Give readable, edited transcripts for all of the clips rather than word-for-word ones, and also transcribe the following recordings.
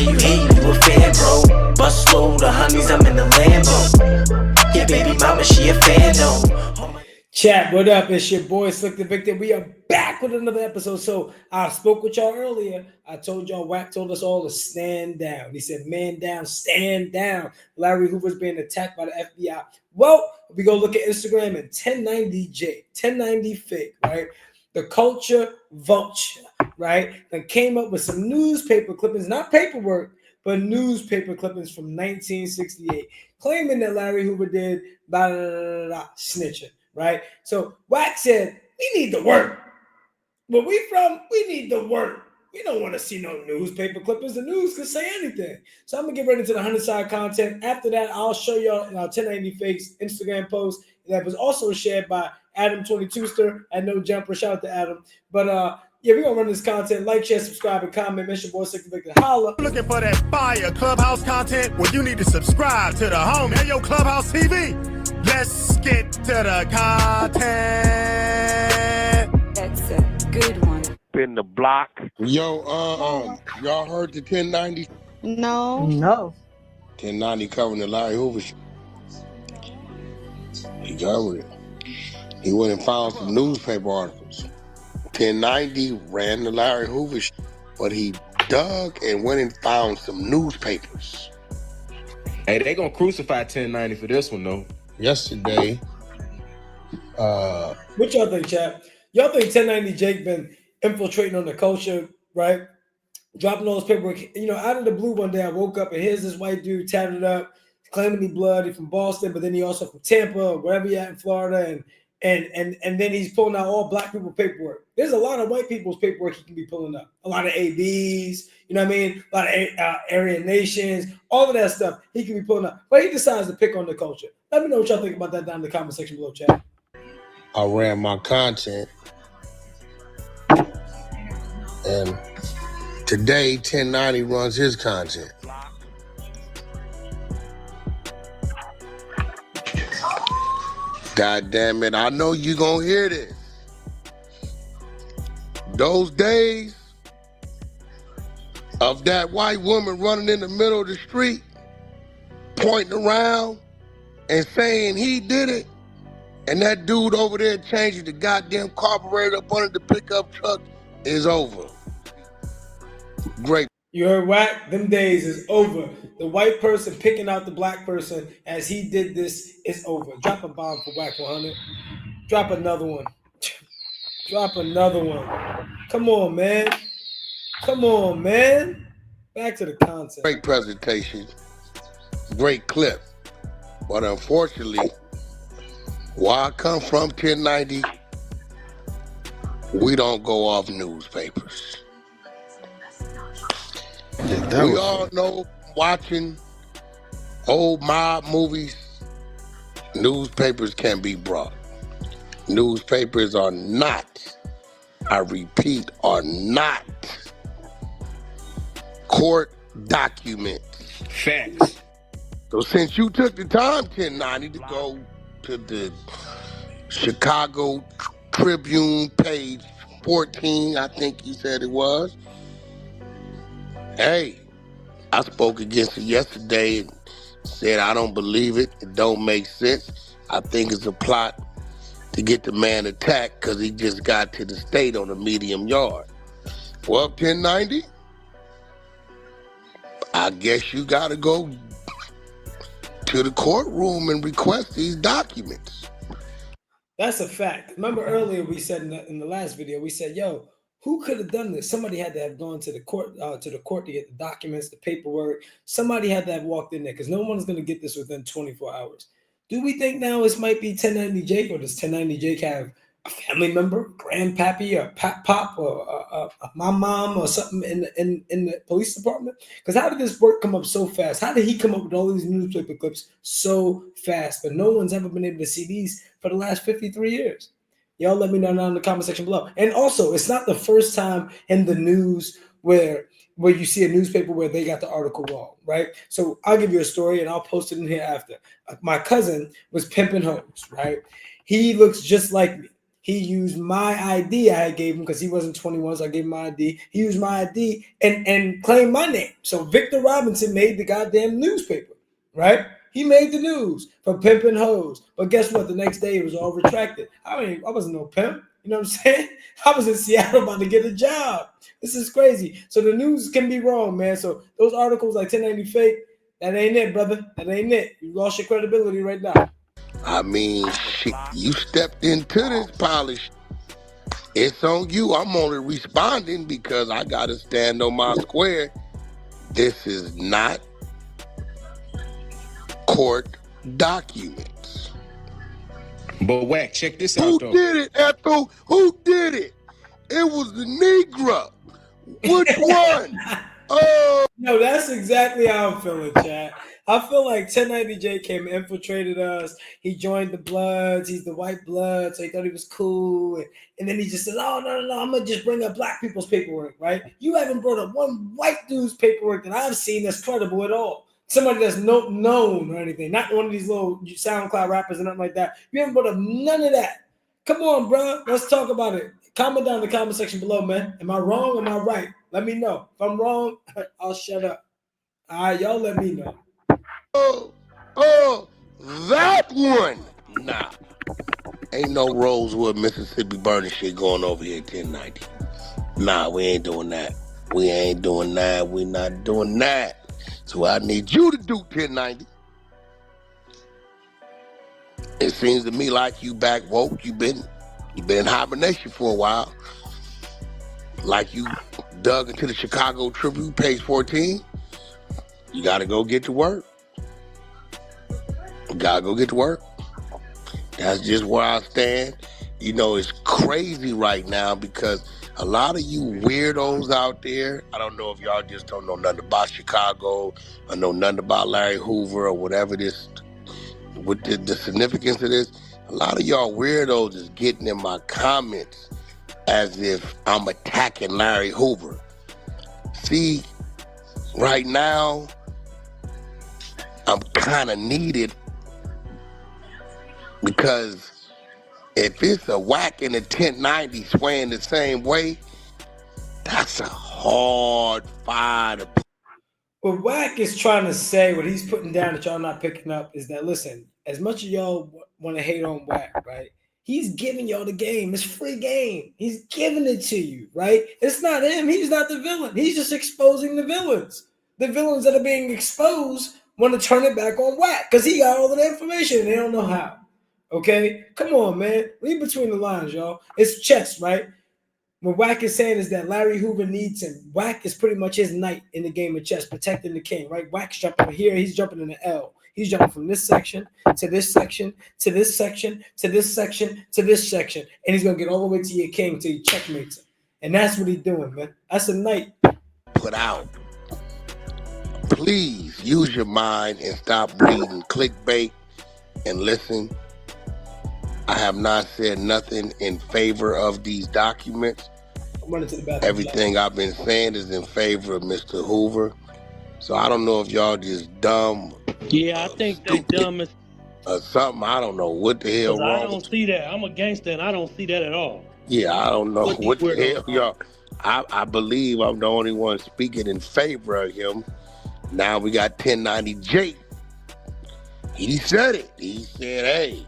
you hating, you a fan, bro. Bust slow, the honeys, I'm in the Lambo. Yeah, baby mama, she a fan, though. Chat, what up? It's your boy Slicktor Victor. We are back with another episode. So I spoke with y'all earlier. I told y'all Wack told us all to stand down. He said, man down, stand down. Larry Hoover's being attacked by the FBI. Well, we go look at Instagram and 1090J, 1090 fake, right? The culture vulture, right? That came up with some newspaper clippings, not paperwork, but newspaper clippings from 1968, claiming that Larry Hoover did blah, blah, blah, blah, snitching. Right? So Wack said, we need the work. Where we from, we need the work. We don't want to see no newspaper clippings. The news can say anything. So I'm going to get right into the 100-side content. After that, I'll show y'all in our 1090 Fakes Instagram post that was also shared by Adam22ster at No Jumper. Shout out to Adam. But yeah, we're going to run this content. Like, share, subscribe, and comment. Mention boy Slicktor Victor. Holla. Looking for that fire Clubhouse content? Well, you need to subscribe to the home. Hey, yo, Clubhouse TV. Let's get to the content. That's a good one. In the block. Yo, y'all heard the 1090? No. 1090 covering the Larry Hoover shit. He covered it. He went and found some newspaper articles. 1090 ran the Larry Hoover shit, but he dug and went and found some newspapers. Hey, they gonna crucify 1090 for this one though. Yesterday, what y'all think, chat? Y'all think 1090 Jake been infiltrating on the culture, right? Dropping all his paperwork. You know, out of the blue one day, I woke up and here's this white dude tatted up, claiming he blood, from Boston, but then he also from Tampa, wherever he at in Florida, and then he's pulling out all black people paperwork. There's a lot of white people's paperwork he can be pulling up. A lot of ABs, you know what I mean? A lot of Aryan nations, all of that stuff he can be pulling up. But he decides to pick on the culture. Let me know what y'all think about that down in the comment section below, chat. I ran my content, and today 1090 runs his content. God damn it, I know you gonna hear this. Those days of that white woman running in the middle of the street, pointing around and saying he did it, and that dude over there changing the goddamn carburetor up under the pickup truck is over. Great. You heard Wack? Them days is over. The white person picking out the black person as he did this is over. Drop a bomb for Wack 100. Drop another one. Drop another one. Come on, man. Come on, man. Back to the content. Great presentation. Great clip. But unfortunately, where I come from, 1090, we don't go off newspapers. We all know, watching old mob movies, newspapers can be brought. Newspapers are not, I repeat, are not court documents. Facts. So since you took the time, 1090, to go to the Chicago Tribune, page 14, I think you said it was. Hey, I spoke against it yesterday and said I don't believe it. It don't make sense. I think it's a plot to get the man attacked because he just got to the state on a medium yard. Well, 1090, I guess you got to go to the courtroom and request these documents. That's a fact. Remember earlier we said in the last video, we said, yo, who could have done this? Somebody had to have gone to the court to get the documents, the paperwork. Somebody had to have walked in there because no one's going to get this within 24 hours. Do we think now this might be 1090 Jake, or does 1090 Jake have a family member, grandpappy, or pop, or my mom, or something in the police department? Because how did this work come up so fast? How did he come up with all these newspaper clips so fast? But no one's ever been able to see these for the last 53 years. Y'all let me know down in the comment section below. And also, it's not the first time in the news where you see a newspaper where they got the article wrong, right? So I'll give you a story and I'll post it in here after. My cousin was pimping hoes, right? He looks just like me. He used my ID I gave him because he wasn't 21, so I gave him my ID. He used my ID and claimed my name. So Victor Robinson made the goddamn newspaper, right? He made the news for pimping hoes. But guess what? The next day it was all retracted. I wasn't no pimp. You know what I'm saying? I was in Seattle about to get a job. This is crazy. So the news can be wrong, man. So those articles like 1090 fake, that ain't it, brother. That ain't it. You lost your credibility right now. I mean, shit, you stepped into this polish. It's on you. I'm only responding because I got to stand on my square. This is not court documents. But Wack, check this Who out though. did it, Ethel? Who did it? It was the Negro. Which one? Oh, No, that's exactly how I'm feeling, Chad. I feel like 1090J came and infiltrated us. He joined the Bloods. He's the white blood, so he thought he was cool. And then he just said, oh, no, I'm going to just bring up black people's paperwork, right? You haven't brought up one white dude's paperwork that I've seen that's credible at all. Somebody that's known or anything, not one of these little SoundCloud rappers or nothing like that. You haven't brought up none of that. Come on, bro. Let's talk about it. Comment down in the comment section below, man. Am I wrong? Am I right? Let me know. If I'm wrong, I'll shut up. All right, y'all let me know. That one. Nah. Ain't no Rosewood, Mississippi burning shit going over here at 1090. Nah, we ain't doing that. We ain't doing that. We not doing that. So I need you to do 1090. It seems to me like you back woke. You've been in hibernation for a while. Like you dug into the Chicago Tribune, page 14. You gotta go get to work. You gotta go get to work. That's just where I stand. You know, it's crazy right now because a lot of you weirdos out there, I don't know if y'all just don't know nothing about Chicago or know nothing about Larry Hoover or whatever this, what the significance of this. A lot of y'all weirdos is getting in my comments as if I'm attacking Larry Hoover. See, right now, I'm kind of needed because if it's a Wack in the 1090 swaying the same way, that's a hard fire to put. What Wack is trying to say, what he's putting down that y'all not picking up is that, listen, as much as y'all want to hate on Wack, right? He's giving y'all the game. It's free game. He's giving it to you, right? It's not him. He's not the villain. He's just exposing the villains. The villains that are being exposed want to turn it back on Wack because he got all of the information and they don't know how. Okay? Come on, man. Read between the lines, y'all. It's chess, right? What Wack is saying is that Larry Hoover needs him. Wack is pretty much his knight in the game of chess, protecting the king, right? Wack's jumping here. He's jumping in the L. He's jumping from this section to this section to this section to this section to this section. And he's going to get all the way to your king till he checkmates him. And that's what he's doing, man. That's a knight. Put out. Please use your mind and stop reading clickbait and listen. I have not said nothing in favor of these documents. I'm running to the bathroom. Everything I've been saying is in favor of Mr. Hoover. So I don't know if y'all just dumb. Yeah, I think they dumb as something. I don't know what the hell wrong. I don't see that. I'm a gangster and I don't see that at all. Yeah, I don't know what the hell y'all. I believe I'm the only one speaking in favor of him. Now we got 1090J. He said it. He said, hey,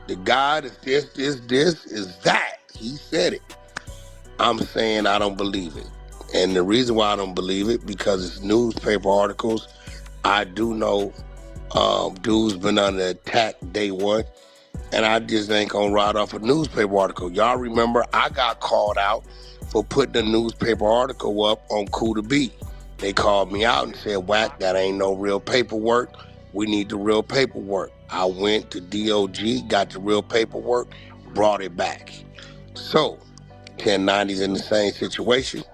the God is this is that. He said it. I'm saying I don't believe it. And the reason why I don't believe it, because it's newspaper articles. I do know dude's been under attack day one, and I just ain't gonna write off a newspaper article. Y'all remember I got called out for putting a newspaper article up on Cool to Be. They called me out and said, Wack, that ain't no real paperwork. We need the real paperwork. I went to DOG, got the real paperwork, brought it back. So 1090's in the same situation.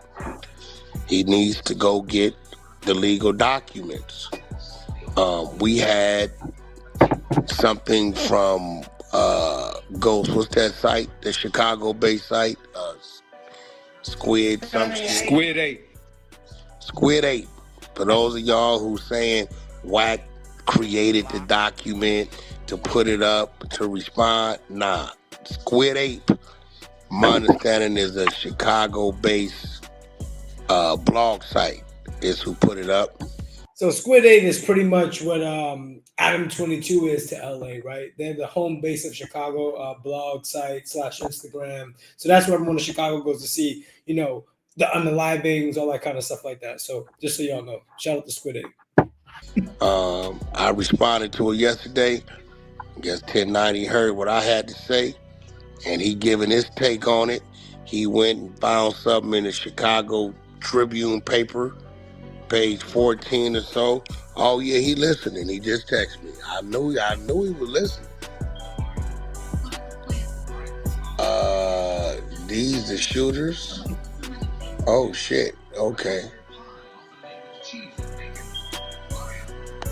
He needs to go get the legal documents. We had something from Ghost, what's that site? The Chicago-based site? Squid 8. Squid 8. For those of y'all who saying Wack created the document to put it up to respond, nah. Squid Ape, my understanding, is a Chicago-based blog site is who put it up. So Squid 8 is pretty much what Adam 22 is to LA, right? They're the home base of Chicago blog site / Instagram. So that's where everyone in Chicago goes to see, you know, the unalivings, all that kind of stuff like that. So just so y'all know, shout out to Squid 8. I responded to it yesterday. I guess 1090 heard what I had to say, and he giving his take on it. He went and found something in the Chicago Tribune paper, page 14 or so. Oh yeah, he listening. He just texted me. I knew he was listening. These the shooters. Oh shit. Okay.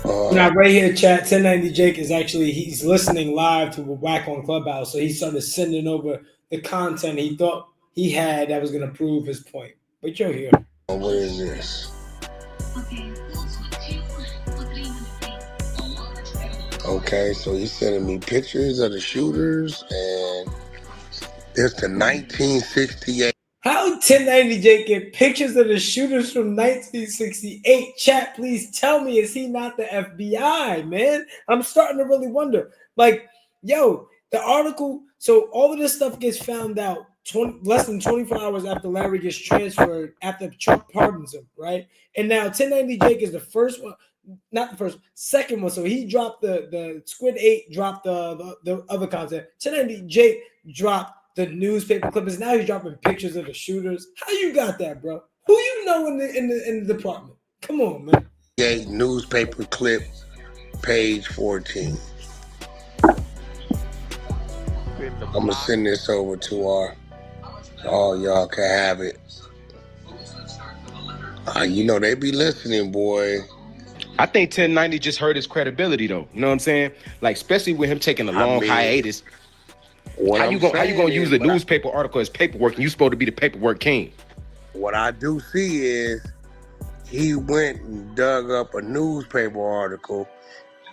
Now right here, chat, 1090 Jake is actually, he's listening live to Wack on Clubhouse. So he started sending over the content he thought he had that was going to prove his point. But you're here. What is this? Okay, so he's sending me pictures of the shooters, and it's the 1968. How 1090 Jake get pictures of the shooters from 1968? Chat, please tell me, is he not the FBI, man? I'm starting to really wonder. Like, yo, the article, so all of this stuff gets found out less than 24 hours after Larry gets transferred, after Trump pardons him, right? And now 1090 Jake is the first one, not the first, second one. So he dropped the Squid 8, dropped the other content. 1090 Jake dropped the newspaper clippings. Now he's dropping pictures of the shooters. How you got that, bro? Who you know in the department? Come on, man. Yeah, newspaper clip, page 14. I'm gonna send this over to all y'all can have it. You know they be listening, boy. I think 1090 just hurt his credibility, though. You know what I'm saying? Like, especially with him taking a long hiatus. How you gonna use a newspaper article as paperwork, and you supposed to be the paperwork king? What I do see is he went and dug up a newspaper article.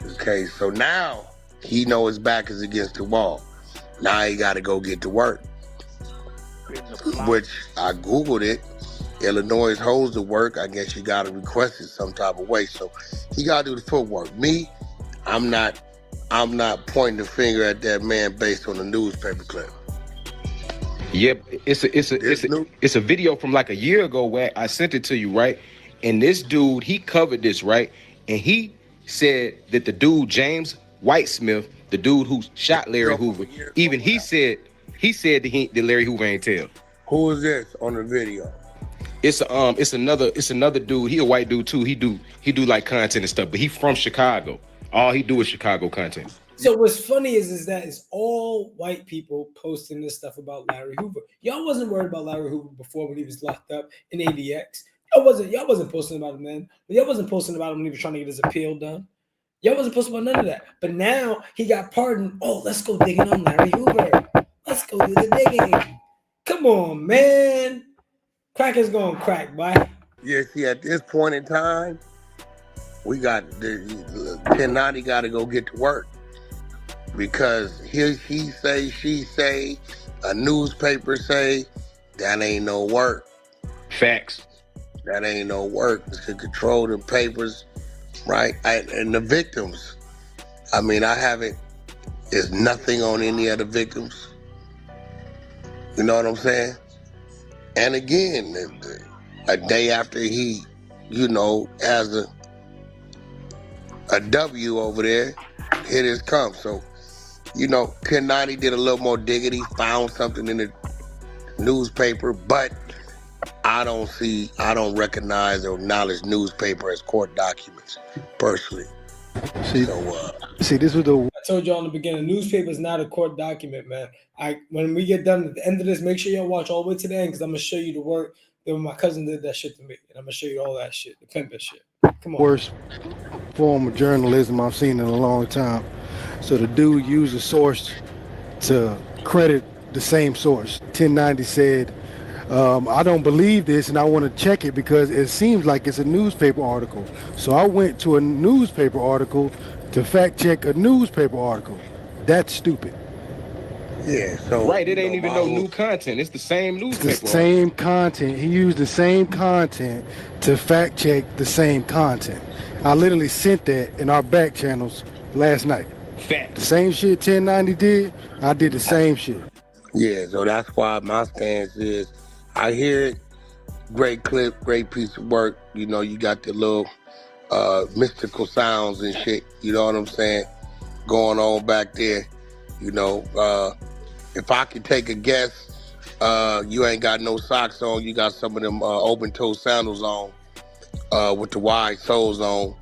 Okay, so now he know his back is against the wall. Now he got to go get to work. Which I Googled it. Illinois holds the work. I guess you got to request it some type of way. So he got to do the footwork. Me, I'm not pointing the finger at that man based on the newspaper clip. Yep, it's a video from like a year ago where I sent it to you, right? And this dude, he covered this, right? And he said that the dude James Whitesmith, the dude who shot Larry Hoover, even he said that Larry Hoover ain't tell. Who is this on the video? It's another dude. He a white dude too. He do like content and stuff, but he from Chicago. All he do is Chicago content. So what's funny is that it's all white people posting this stuff about Larry Hoover. Y'all wasn't worried about Larry Hoover before when he was locked up in ADX. Y'all wasn't posting about him then. But y'all wasn't posting about him when he was trying to get his appeal done. Y'all wasn't posting about none of that. But now he got pardoned. Oh, let's go digging on Larry Hoover. Let's go do the digging. Come on, man. Crack is going crack, boy. Yeah, see, at this point in time, we got the 1090 got to go get to work. Because he say, she say, a newspaper say, that ain't no work. Facts. That ain't no work. It's to control the papers, right? And the victims. I mean, there's nothing on any of the victims. You know what I'm saying? And again, a day after he, has a W over there, hit his come. So, 1090 did a little more diggity, found something in the newspaper, but I don't recognize or acknowledge newspaper as court documents, personally. See, this was the... I told y'all in the beginning, newspaper is not a court document, man. When we get done at the end of this, make sure y'all watch all the way to the end, because I'm going to show you the work that my cousin did that shit to me. And I'm going to show you all that shit, the pimping shit. Come on. Worst form of journalism I've seen in a long time. So the dude used a source to credit the same source. 1090 said, I don't believe this and I want to check it because it seems like it's a newspaper article. So I went to a newspaper article to fact check a newspaper article. That's stupid. Yeah, so Right, it ain't even no new content. It's the same newspaper. It's the same content. He used the same content to fact check the same content. I literally sent that in our back channels last night. Fact. The same shit 1090 did, I did the same shit. Yeah, so that's why my stance is, I hear it, great clip, great piece of work. You know, you got the little mystical sounds and shit, you know what I'm saying, going on back there. You know, if I could take a guess, you ain't got no socks on, you got some of them open-toe sandals on with the wide soles on.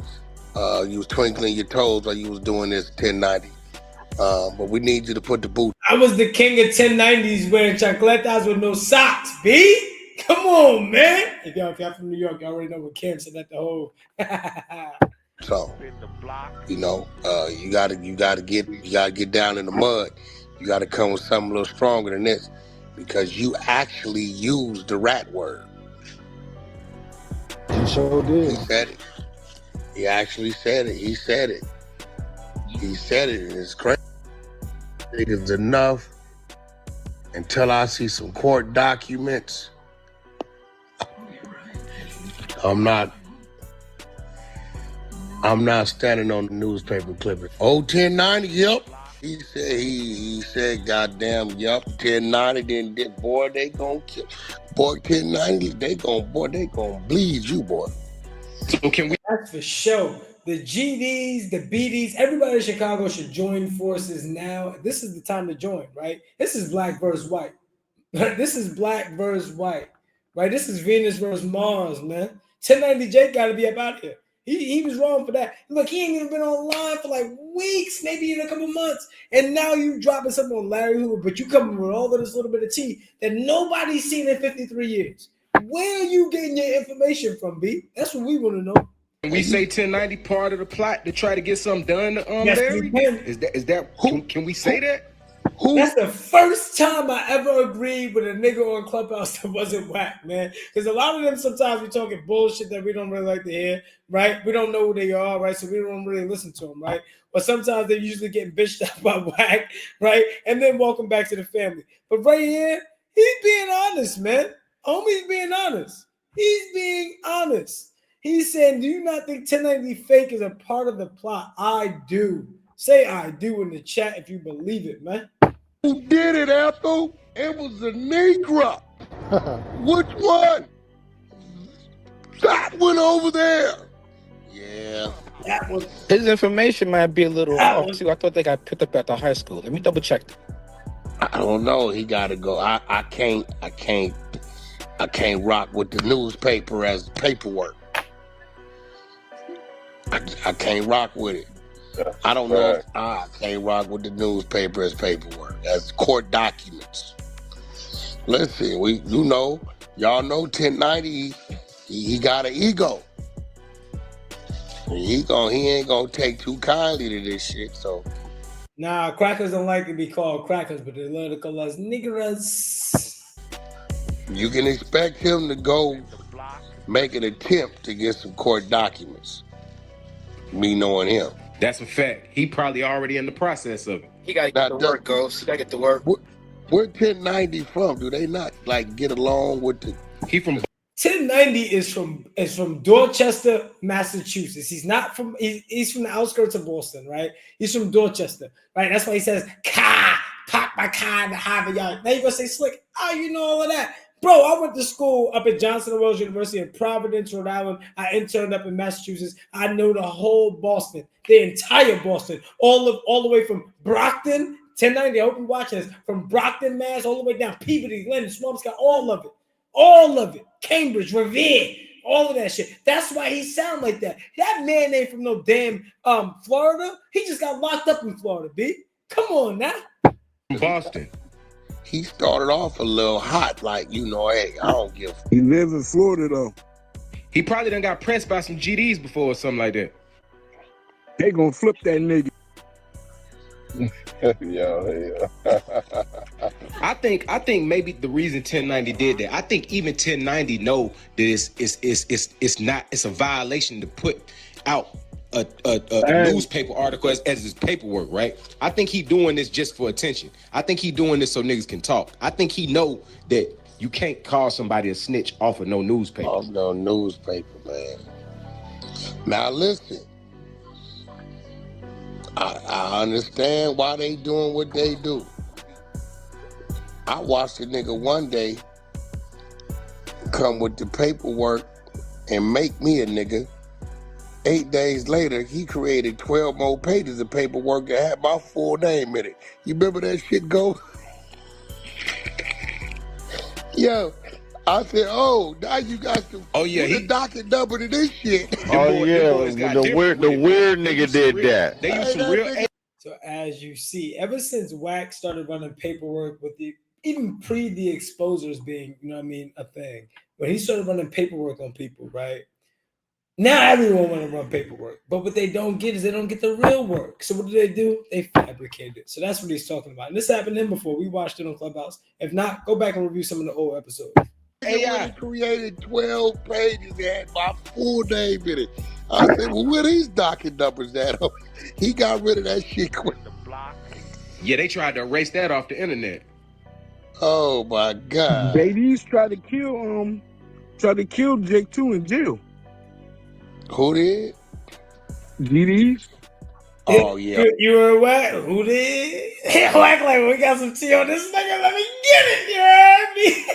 You was twinkling your toes while you was doing this 1090. But we need you to put the boot. I was the king of 1090s wearing chocolatas with no socks, B. Come on, man. If y'all from New York, y'all already know what Cam said at the whole. So, you know, you gotta get down in the mud. You gotta come with something a little stronger than this, because you actually used the rat word. He sure did. He said it. He actually said it. He said it. He said it, and it's crazy. It is enough until I see some court documents. I'm not standing on the newspaper clipping. Oh, 1090, yep. He said, goddamn, yep, 1090, then boy, they gonna kill. Boy, 1090, they gonna bleed you, boy. Can we? That's for sure. The GDs, the BDs, everybody in Chicago should join forces now. This is the time to join, right? This is black versus white. This is black versus white, right? This is Venus versus Mars, man. 1090 Jake got to be up out here. He was wrong for that. Look, he ain't even been online for like weeks, maybe even a couple months. And now you dropping something on Larry Hoover, but you coming with all of this little bit of tea that nobody's seen in 53 years. Where are you getting your information from, B? That's what we want to know. Can we say 1090 part of the plot to try to get something done to Yes, Larry? we can. Is that can we say that? That's the first time I ever agreed with a nigga on Clubhouse that wasn't whack, man. Because a lot of them sometimes we talking bullshit that we don't really like to hear, right? We don't know who they are, right? So we don't really listen to them, right? But sometimes they're usually getting bitched out by whack, right? And then welcome back to the family. But right here, he's being honest, man. Homie's being honest. He's being honest. He's saying, do you not think 1090 fake is a part of the plot? I do. Say I do in the chat if you believe it, man. Who did it, Ethel? It was a Negro. Which one? That one over there. Yeah. That was His information might be a little off too. I thought they got picked up at the high school. Let me double check. I don't know. He gotta go. I can't rock with the newspaper as paperwork. I can't rock with it. I don't know. I can't rock with the newspaper as paperwork, as court documents. Listen, y'all know 1090. He got an ego. He ain't gonna take too kindly to this shit. So. Nah, crackers don't like to be called crackers, but they love to call us niggeras. You can expect him to go make an attempt to get some court documents. Me knowing him. That's a fact. He probably already in the process of it. He gotta get to work, Ghost. He gotta get to work. Where 1090 from? Do they not like get along with the? He from 1090 is from Dorchester, Massachusetts. He's not from he's from the outskirts of Boston, right? He's from Dorchester, right? That's why he says car, pop my car in the Harvard Yard. Now you're gonna say Slick, oh, you know all of that. Bro, I went to school up at Johnson & Wales University in Providence, Rhode Island. I interned up in Massachusetts. I know the whole Boston, the entire Boston, all the way from Brockton, 1090. I hope you're watching this, from Brockton, Mass, all the way down Peabody, Glen, Swampscott, all of it. Cambridge, Revere, all of that shit. That's why he sound like that. That man ain't from no damn Florida. He just got locked up in Florida, B. Come on now. Boston. He started off a little hot, like, hey, I don't give. He lives in Florida, though. He probably done got pressed by some GDs before or something like that. They gonna flip that nigga. Yeah. I think maybe the reason 1090 did that, I think even 1090 know that it's a violation to put out a newspaper article as his paperwork, right? I think he doing this just for attention. I think he doing this so niggas can talk. I think he know that you can't call somebody a snitch off of no newspaper. Off no newspaper, man. Now listen, I understand why they doing what they do. I watched a nigga one day come with the paperwork and make me a nigga. 8 days later, he created 12 more pages of paperwork that had my full name in it. You remember that shit go? Yo, I said, oh, now you got to put the docket number to this shit. Oh yeah, the weird nigga did that. They used some real. So as you see, ever since Wack started running paperwork with the even pre the exposers being, you know what I mean, a thing, when he started running paperwork on people, right? Now everyone want to run paperwork, but what they don't get is they don't get the real work. So what do? They fabricate it. So that's what he's talking about. And this happened to him before. We watched it on Clubhouse. If not, go back and review some of the old episodes. He created 12 pages that had my full name in it. I said, well, where these docket numbers at? He got rid of that shit quick. Yeah, they tried to erase that off the internet. Oh my God. Ladies tried to kill Jake too in jail. Who did? GDs. Oh yeah. You were Wack? Who did? Wack like, we got some tea on this nigga. Let me get it. You heard me?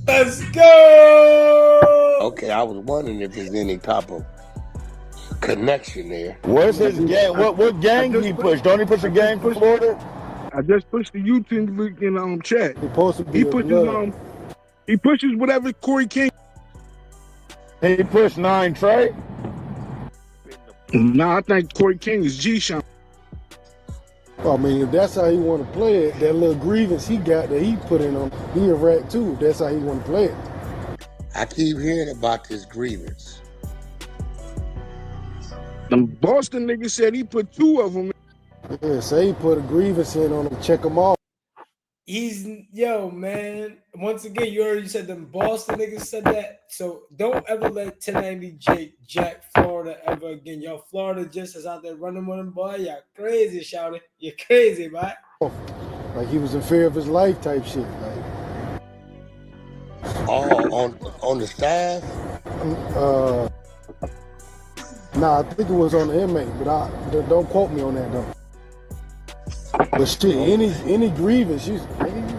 Let's go. Okay, I was wondering if there's any type of connection there. What's his gang? What gang did he push? Don't he push a gang for Florida? I just pushed the YouTube link in chat. He pushes whatever Corey King. He pushed 9 Trey. Nah, I think Corey King is G-Shine. I mean, if that's how he want to play it, that little grievance he got that he put in on, he a rat too. If that's how he want to play it. I keep hearing about this grievance. The Boston nigga said he put 2 of them. Yeah, say he put a grievance in on him, check them off. Yo, man. Once again, you already said them Boston niggas said that. So don't ever let 1090 Jake jack Florida ever again. Yo, Florida just is out there running with him, boy. Y'all crazy, shouting. You're crazy, boy. Like he was in fear of his life type shit. Like, on the staff? Nah, I think it was on the inmate, but don't quote me on that though. But shit, any grievance,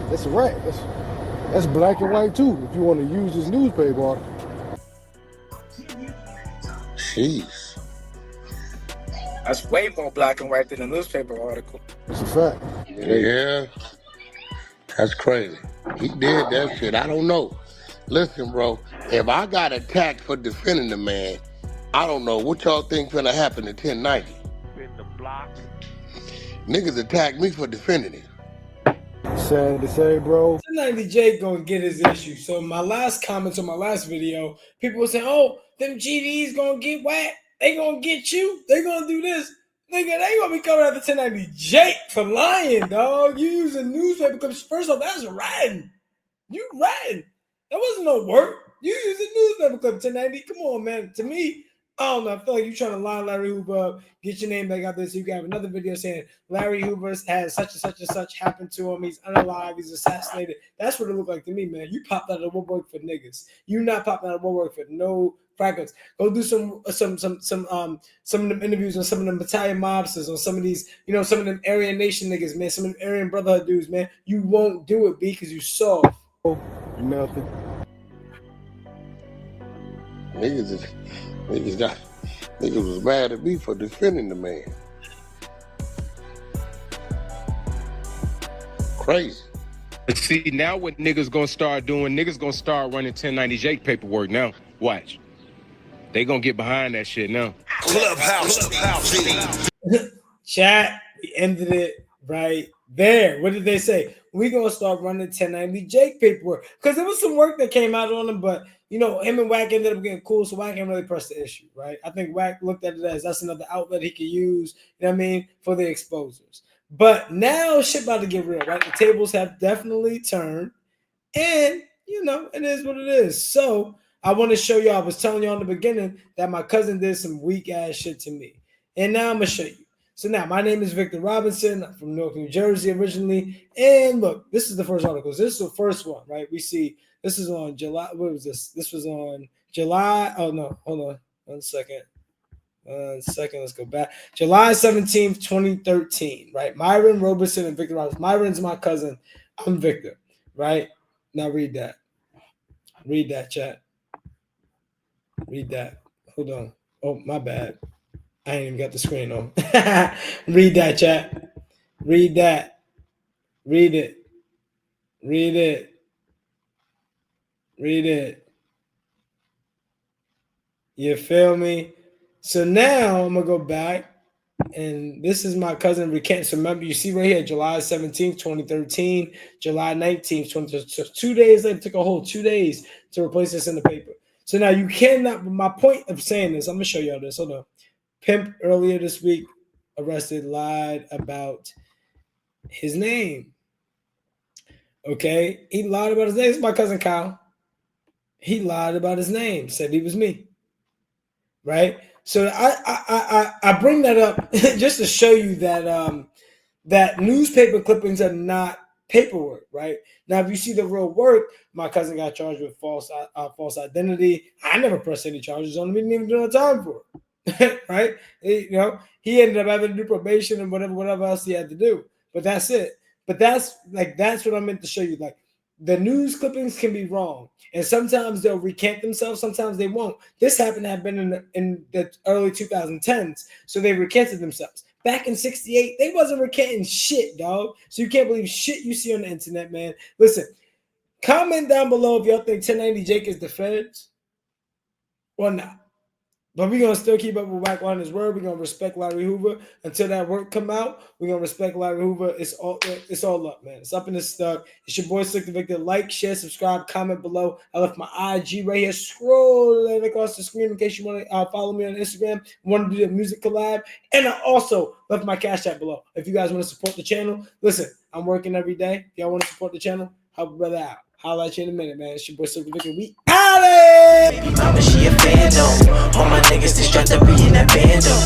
that's a rat. That's black and white too. If you want to use this newspaper article. Jeez. That's way more black and white than the newspaper article. It's a fact. Yeah. That's crazy. He did that shit. I don't know. Listen, bro, if I got attacked for defending the man, I don't know what y'all think finna happen to 1090. Niggas attacked me for defending it. Sad to say, bro. 1090 Jake gonna get his issue. So my last comments on my last video, people were saying, oh, them GDs gonna get whacked. They gonna get you. They gonna do this. Nigga, they gonna be coming after 1090 Jake for lying, dog. You using newspaper clips. First off, that's ratting. You ratting. That wasn't no work. You using newspaper clip 1090. Come on, man. To me, I don't know. I feel like you're trying to line Larry Hoover up, get your name back out there so you can have another video saying Larry Hoover has such and such and such happened to him. He's unalive. He's assassinated. That's what it looked like to me, man. You popped out of woodwork for niggas. You not popping out of woodwork for no crackers. Go do some of them interviews on some of them battalion mobsters, on some of these, you know, some of them Aryan Nation niggas, man. Some of them Aryan Brotherhood dudes, man. You won't do it, B, because you soft. Nothing. Niggas was mad at me for defending the man. Crazy. See, now what niggas gonna start doing, niggas gonna start running 1090 Jake paperwork now. Watch. They gonna get behind that shit now. Clubhouse. Chat, we ended it right there. What did they say? We gonna start running 1090 Jake paperwork. Because there was some work that came out on him, but you know, him and Wack ended up getting cool, so Wack ain't really pressed the issue, right? I think Wack looked at it as that's another outlet he could use, you know what I mean, for the exposers. But now shit about to get real, right? The tables have definitely turned. And, you know, it is what it is. So I want to show you. I was telling you in the beginning that my cousin did some weak ass shit to me, and now I'm gonna show you. So now my name is Victor Robinson. I'm from Newark, New Jersey originally. And look, this is the first article. This is the first one, right? We see this is on July. What was this? This was on July. Oh no, hold on. 1 second. 1 second. Let's go back. July 17th, 2013. Right? Myron Roberson and Victor Robinson. Myron's my cousin. I'm Victor. Right? Now read that. Read that, chat. Read that. Hold on. Oh, my bad. I ain't even got the screen on. Read that, chat. Read that. Read it. Read it. Read it. You feel me? So now I'm going to go back. And this is my cousin recanting. So remember, you see right here, July 17th, 2013, July 19th, 2013. So 2 days later, it took a whole 2 days to replace this in the paper. So now you cannot, my point of saying this, I'm going to show y'all this. Hold on. Pimp earlier this week arrested, lied about his name. Okay, he lied about his name. It's my cousin Kyle. He lied about his name, said he was me. Right. So I bring that up just to show you that that newspaper clippings are not paperwork. Right now, if you see the real work, my cousin got charged with false identity. I never pressed any charges on him. He didn't even do no time for it. Right, you know, he ended up having to do probation and whatever else he had to do, but that's it. But that's what I meant to show you. Like, the news clippings can be wrong, and sometimes they'll recant themselves, sometimes they won't. This happened to have been in the early 2010s, so they recanted themselves. Back in '68, they wasn't recanting shit, dog. So you can't believe shit you see on the internet, man. Listen, comment down below if y'all think 1090 Jake is the feds or not. But we're going to still keep up with Wack on his word. We're going to respect Larry Hoover until that work come out. We're going to respect Larry Hoover. It's all up, man. It's up and it's stuck. It's your boy, Slicktor Victor. Like, share, subscribe, comment below. I left my IG right here. Scroll across the screen in case you want to follow me on Instagram. Want to do the music collab. And I also left my Cash App below. If you guys want to support the channel, listen, I'm working every day. If y'all want to support the channel, help a brother out. Holla at you in a minute, man. It's your boy, Slicktor Victor. We out of here! Baby mama, she a fan though. All my niggas, they strapped up in that band though.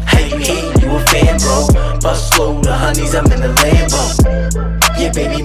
How you hate, you a fan, bro. Bust slow, the honeys, I'm in the Lambo. Yeah, baby.